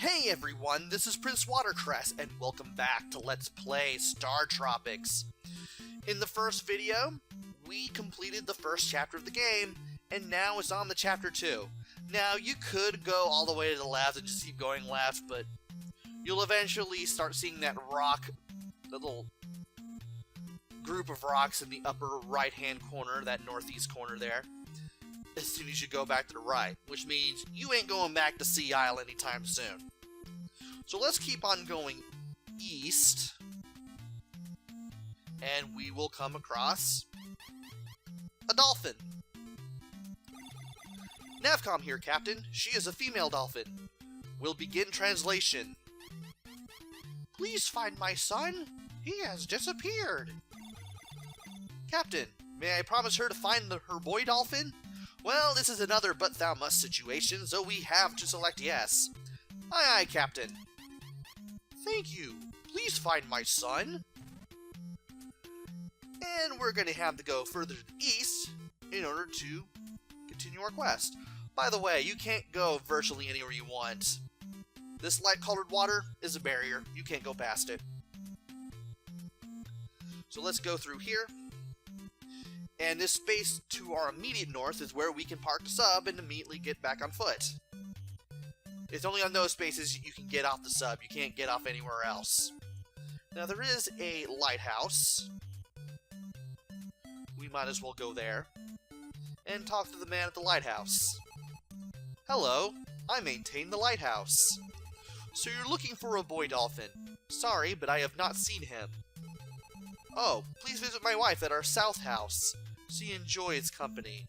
Hey everyone, this is PrinceWatercress, and welcome back to Let's Play StarTropics. In the first video, we completed the first chapter of the game, and now it's on to Chapter 2. Now, you could go all the way to the left and just keep going left, but you'll eventually start seeing that rock, the little group of rocks in the upper right-hand corner, that northeast corner there, as soon as you go back to the right, which means you ain't going back to Sea Isle anytime soon. So let's keep on going east, and we will come across a dolphin. Navcom here, Captain. She is a female dolphin. We'll begin translation. Please find my son. He has disappeared. Captain, may I promise her to find her boy dolphin? Well, this is another but thou must situation, so we have to select yes. Aye, aye, Captain. Thank you. Please find my son. And we're going to have to go further to the east in order to continue our quest. By the way, you can't go virtually anywhere you want. This light-colored water is a barrier. You can't go past it. So let's go through here. And this space to our immediate north is where we can park the sub and immediately get back on foot. It's only on those spaces you can get off the sub. You can't get off anywhere else. Now there is a lighthouse. We might as well go there and talk to the man at the lighthouse. Hello, I maintain the lighthouse. So you're looking for a boy dolphin. Sorry, but I have not seen him. Oh, please visit my wife at our south house. She enjoys company.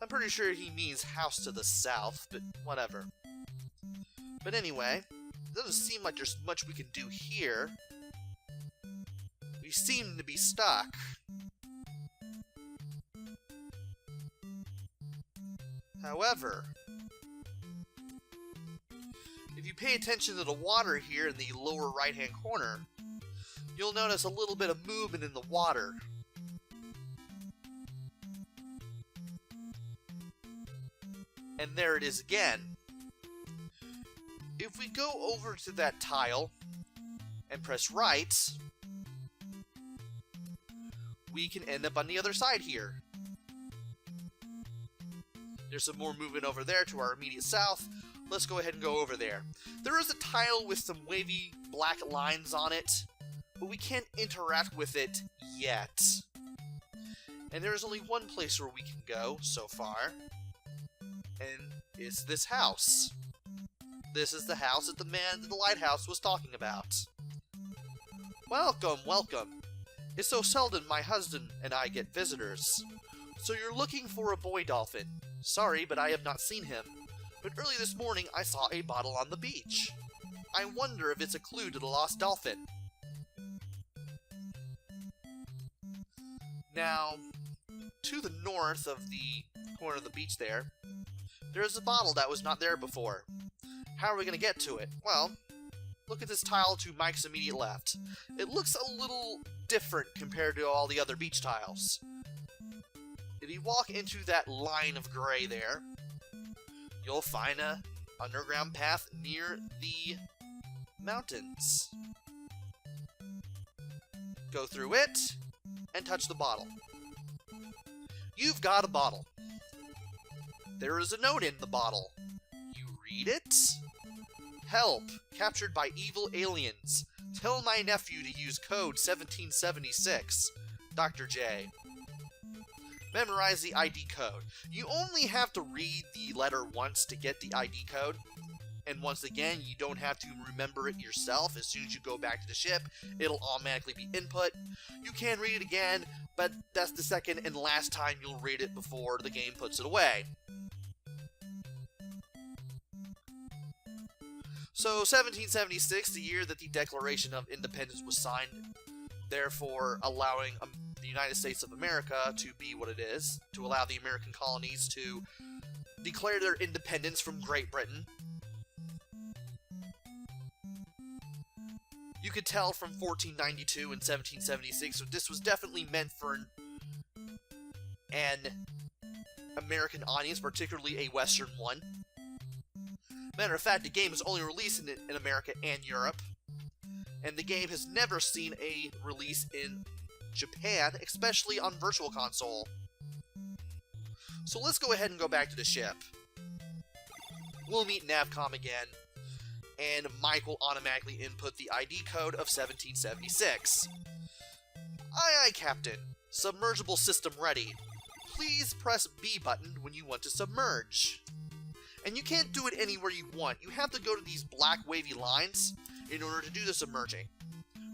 I'm pretty sure he means house to the south, but whatever. But anyway, it doesn't seem like there's much we can do here. We seem to be stuck. However, if you pay attention to the water here in the lower right-hand corner, you'll notice a little bit of movement in the water. And there it is again. If we go over to that tile and press right, we can end up on the other side here. There's some more movement over there to our immediate south. Let's go ahead and go over there. There is a tile with some wavy black lines on it, but we can't interact with it yet. And there's only one place where we can go so far, and it's this house. This is the house that the man at the lighthouse was talking about. Welcome, welcome. It's so seldom my husband and I get visitors. So you're looking for a boy dolphin. Sorry, but I have not seen him. But early this morning I saw a bottle on the beach. I wonder if it's a clue to the lost dolphin. Now, to the north of the corner of the beach there's a bottle that was not there before. How are we going to get to it? Well, look at this tile to Mike's immediate left. It looks a little different compared to all the other beach tiles. If you walk into that line of gray there, you'll find an underground path near the mountains. Go through it and touch the bottle. You've got a bottle. There is a note in the bottle. You read it? Help! Captured by evil aliens. Tell my nephew to use code 1776. Dr. J. Memorize the ID code. You only have to read the letter once to get the ID code. And once again, you don't have to remember it yourself. As soon as you go back to the ship, it'll automatically be input. You can read it again, but that's the second and last time you'll read it before the game puts it away. So, 1776, the year that the Declaration of Independence was signed, therefore allowing the United States of America to be what it is, to allow the American colonies to declare their independence from Great Britain. You could tell from 1492 and 1776 that this was definitely meant for an American audience, particularly a Western one. Matter of fact, the game is only released in America and Europe, and the game has never seen a release in Japan, especially on Virtual Console. So let's go ahead and go back to the ship. We'll meet Navcom again, and Mike will automatically input the ID code of 1776. Aye, aye, Captain. Submergible system ready. Please press B button when you want to submerge. And you can't do it anywhere you want. You have to go to these black wavy lines in order to do the submerging.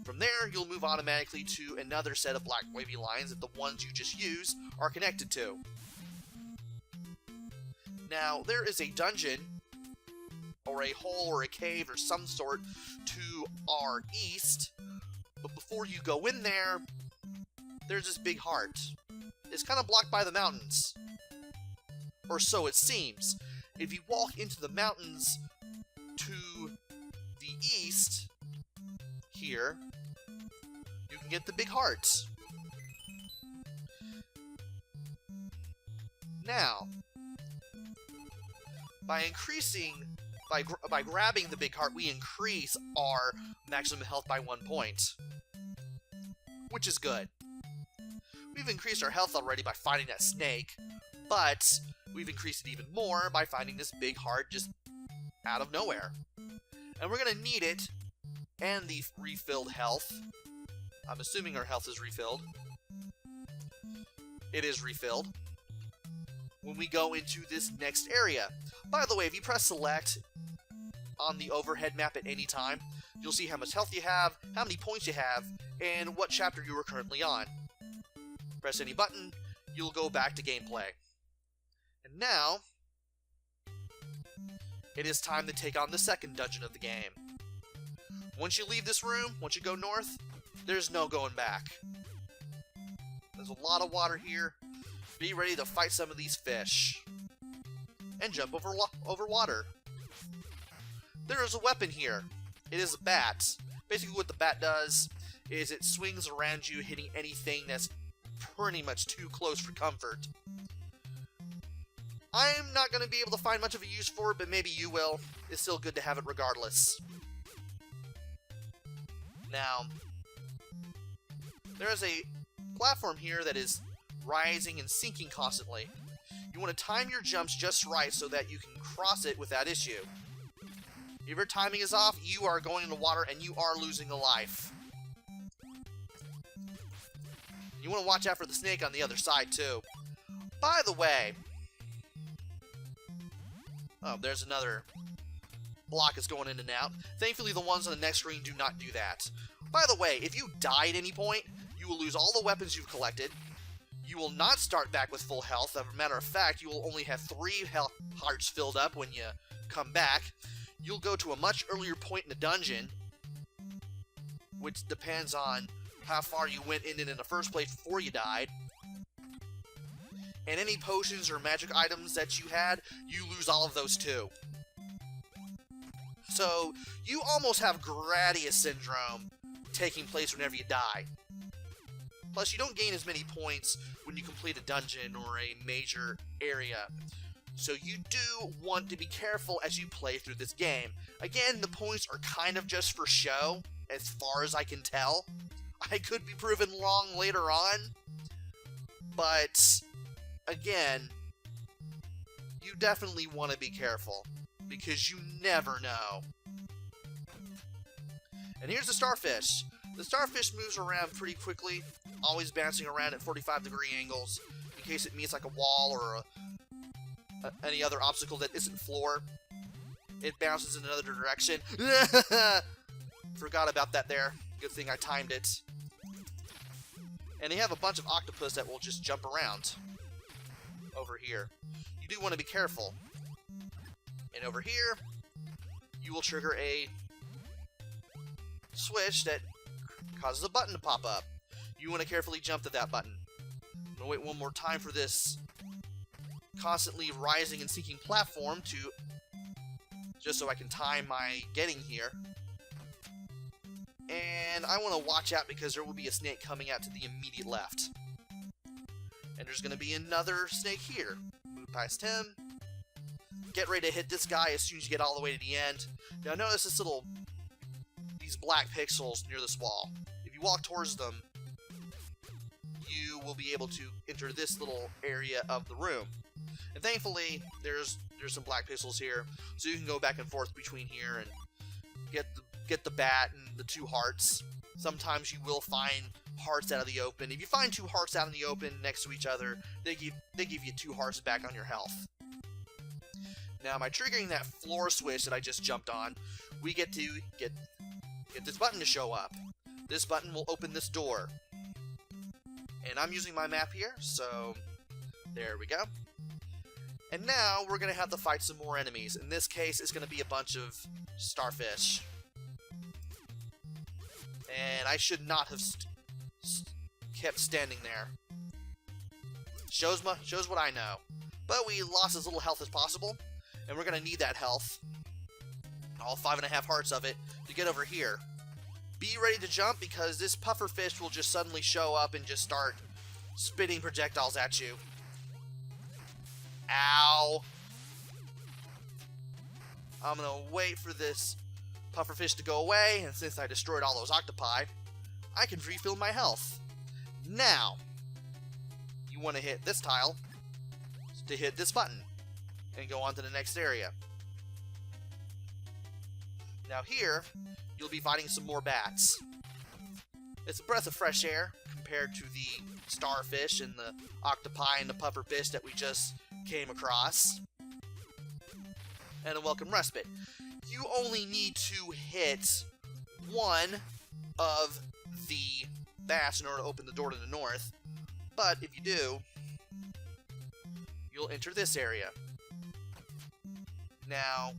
From there, you'll move automatically to another set of black wavy lines that the ones you just used are connected to. Now, there is a dungeon, or a hole, or a cave, or some sort to our east, but before you go in there, there's this big heart. It's kind of blocked by the mountains. Or so it seems. If you walk into the mountains to the east, here, you can get the big heart. Now, by grabbing the big heart, we increase our maximum health by 1 point, which is good. We've increased our health already by fighting that snake, but we've increased it even more by finding this big heart just out of nowhere. And we're going to need it, and the refilled health. I'm assuming our health is refilled. It is refilled. When we go into this next area. By the way, if you press select on the overhead map at any time, you'll see how much health you have, how many points you have, and what chapter you are currently on. Press any button, you'll go back to gameplay. And now, it is time to take on the second dungeon of the game. Once you leave this room, once you go north, there's no going back. There's a lot of water here. Be ready to fight some of these fish. And jump over water. There is a weapon here. It is a bat. Basically what the bat does is it swings around you, hitting anything that's pretty much too close for comfort. I'm not going to be able to find much of a use for it, but maybe you will. It's still good to have it regardless. Now, there is a platform here that is rising and sinking constantly. You want to time your jumps just right so that you can cross it without issue. If your timing is off, you are going into water and you are losing a life. You want to watch out for the snake on the other side too. By the way, oh, there's another block that's going in and out. Thankfully, the ones on the next screen do not do that. By the way, if you die at any point, you will lose all the weapons you've collected. You will not start back with full health. As a matter of fact, you will only have 3 health hearts filled up when you come back. You'll go to a much earlier point in the dungeon, which depends on how far you went in the first place before you died. And any potions or magic items that you had, you lose all of those too. So, you almost have Gradius Syndrome taking place whenever you die. Plus, you don't gain as many points when you complete a dungeon or a major area. So you do want to be careful as you play through this game. Again, the points are kind of just for show, as far as I can tell. I could be proven wrong later on, but again, you definitely want to be careful, because you never know. And here's the starfish. The starfish moves around pretty quickly, always bouncing around at 45-degree angles, in case it meets like a wall or any other obstacle that isn't floor. It bounces in another direction. Forgot about that there. Good thing I timed it. And they have a bunch of octopus that will just jump around over here. You do want to be careful. And over here, you will trigger a switch that causes a button to pop up. You want to carefully jump to that button. I'm going to wait one more time for this constantly rising and sinking platform to, just so I can time my getting here. And I want to watch out because there will be a snake coming out to the immediate left. And there's going to be another snake here. Move past him. get ready to hit this guy as soon as you get all the way to the end. Now notice these black pixels near this wall. If you walk towards them, you will be able to enter this little area of the room. And thankfully, there's some black pixels here, so you can go back and forth between here and get the bat and the 2 hearts. Sometimes you will find hearts out of the open. If you find 2 hearts out in the open next to each other, they give you 2 hearts back on your health. Now, by triggering that floor switch that I just jumped on, we get to get this button to show up. This button will open this door. And I'm using my map here, so there we go. And now we're going to have to fight some more enemies. In this case, it's going to be a bunch of starfish. And I should not have kept standing there. Shows what I know. But we lost as little health as possible, and we're going to need that health, all 5.5 hearts of it, to get over here. Be ready to jump, because this pufferfish will just suddenly show up and just start spitting projectiles at you. Ow! I'm going to wait for this pufferfish to go away, and since I destroyed all those octopi, I can refill my health. Now, you want to hit this tile to hit this button and go on to the next area. Now here, you'll be fighting some more bats. It's a breath of fresh air compared to the starfish and the octopi and the pufferfish that we just came across. And a welcome respite. You only need to hit one of the bats in order to open the door to the north, but if you do, you'll enter this area. Now,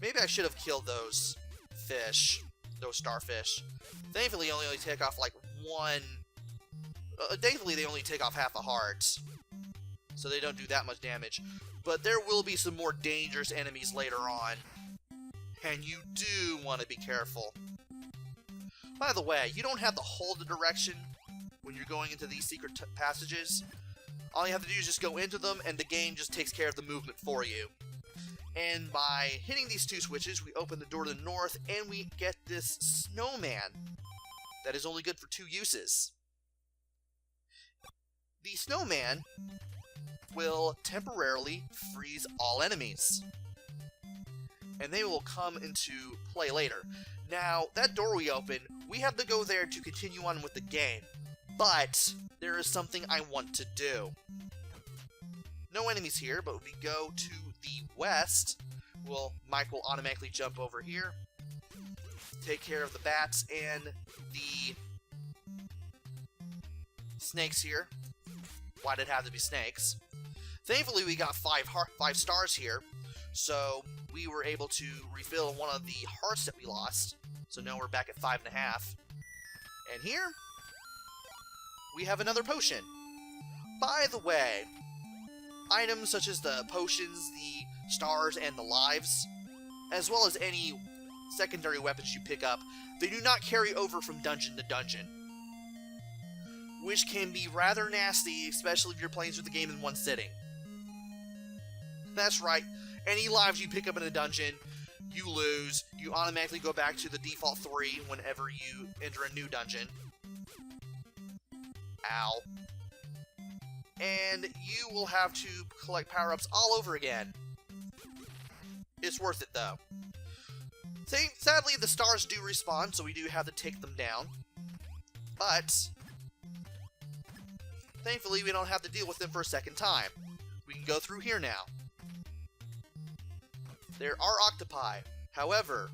maybe I should have killed those starfish. Thankfully, they only take off like one. Thankfully, they only take off half a heart, so they don't do that much damage. But there will be some more dangerous enemies later on, and you do want to be careful. By the way, you don't have to hold the direction when you're going into these secret passages. All you have to do is just go into them, and the game just takes care of the movement for you. And by hitting these 2 switches, we open the door to the north, and we get this snowman that is only good for 2 uses. The snowman will temporarily freeze all enemies, and they will come into play later. Now, that door we open, we have to go there to continue on with the game, but there is something I want to do. No enemies here, but if we go to the west, Mike will automatically jump over here, take care of the bats and the snakes here. Why did it have to be snakes? Thankfully, we got 5 stars here, so we were able to refill one of the hearts that we lost. So now we're back at 5.5. And here, we have another potion. By the way, items such as the potions, the stars, and the lives, as well as any secondary weapons you pick up, they do not carry over from dungeon to dungeon, which can be rather nasty, especially if you're playing through the game in one sitting. That's right, any lives you pick up in a dungeon, you lose. You automatically go back to the default 3 whenever you enter a new dungeon. Ow. And you will have to collect power-ups all over again. It's worth it, though. Sadly, the stars do respawn, so we do have to take them down. But thankfully, we don't have to deal with them for a second time. We can go through here now. There are octopi. However...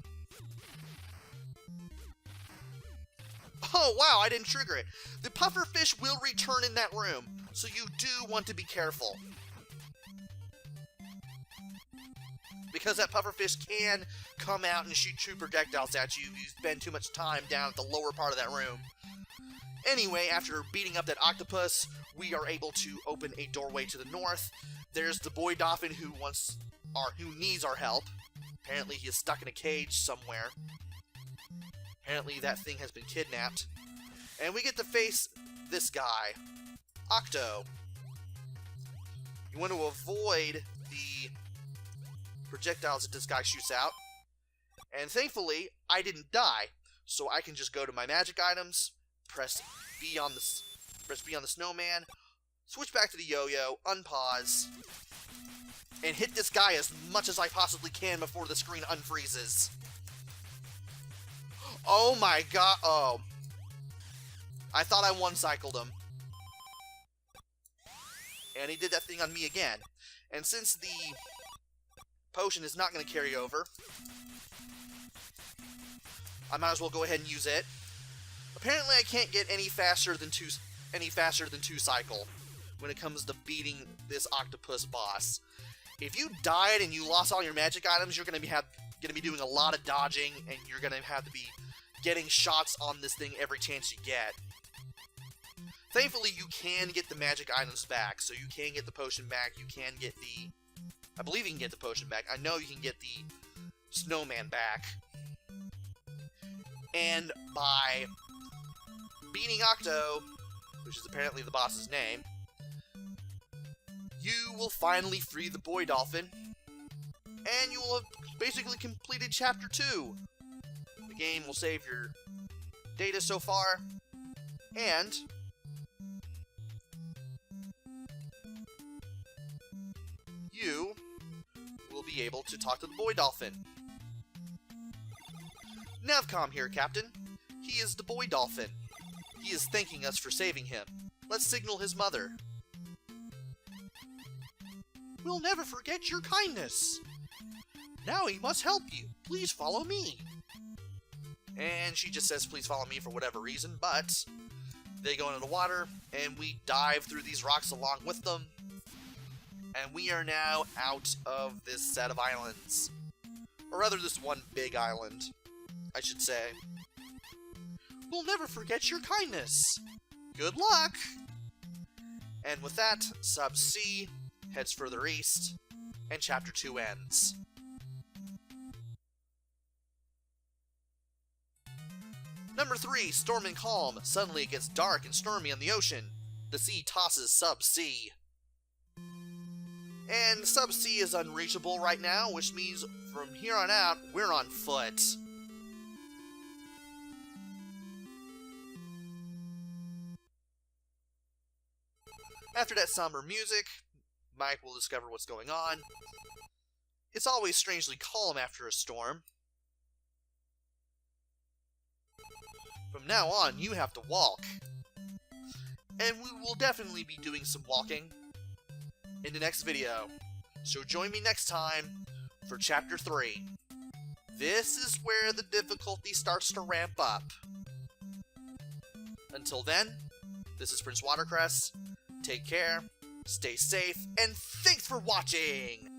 Oh, wow, I didn't trigger it. The pufferfish will return in that room, so you do want to be careful. Because that pufferfish can come out and shoot 2 projectiles at you if you spend too much time down at the lower part of that room. Anyway, after beating up that octopus, we are able to open a doorway to the north. There's the boy dolphin who needs our help. Apparently he is stuck in a cage somewhere. Apparently that thing has been kidnapped. And we get to face this guy, Octo. You want to avoid the projectiles that this guy shoots out. And thankfully, I didn't die, so I can just go to my magic items, press B on the snowman, switch back to the yo-yo, unpause, and hit this guy as much as I possibly can before the screen unfreezes. Oh my god, oh. I thought I one-cycled him. And he did that thing on me again. And since the potion is not going to carry over, I might as well go ahead and use it. Apparently I can't get any faster than two cycle when it comes to beating this octopus boss. If you died and you lost all your magic items, you're going to be doing a lot of dodging, and you're going to have to be getting shots on this thing every chance you get. Thankfully, you can get the magic items back, so you can get the potion back, you can get the... I believe you can get the potion back. I know you can get the snowman back. And by beating Octo, which is apparently the boss's name, you will finally free the boy dolphin, and you will have basically completed Chapter 2. The game will save your data so far, and you will be able to talk to the boy dolphin. Navcom here, Captain. He is the boy dolphin. He is thanking us for saving him. Let's signal his mother. We'll never forget your kindness. Now he must help you. Please follow me. And she just says, please follow me for whatever reason, but they go into the water, and we dive through these rocks along with them. And we are now out of this set of islands. Or rather, this one big island, I should say. We'll never forget your kindness. Good luck! And with that, Sub C heads further east, and Chapter 2 ends. Number 3, Storm and Calm. Suddenly it gets dark and stormy on the ocean. The sea tosses Sub C. And Sub C is unreachable right now, which means from here on out, we're on foot. After that somber music, Mike will discover what's going on. It's always strangely calm after a storm. From now on, you have to walk. And we will definitely be doing some walking in the next video. So join me next time for Chapter 3. This is where the difficulty starts to ramp up. Until then, this is PrinceWatercress. Take care, stay safe, and thanks for watching!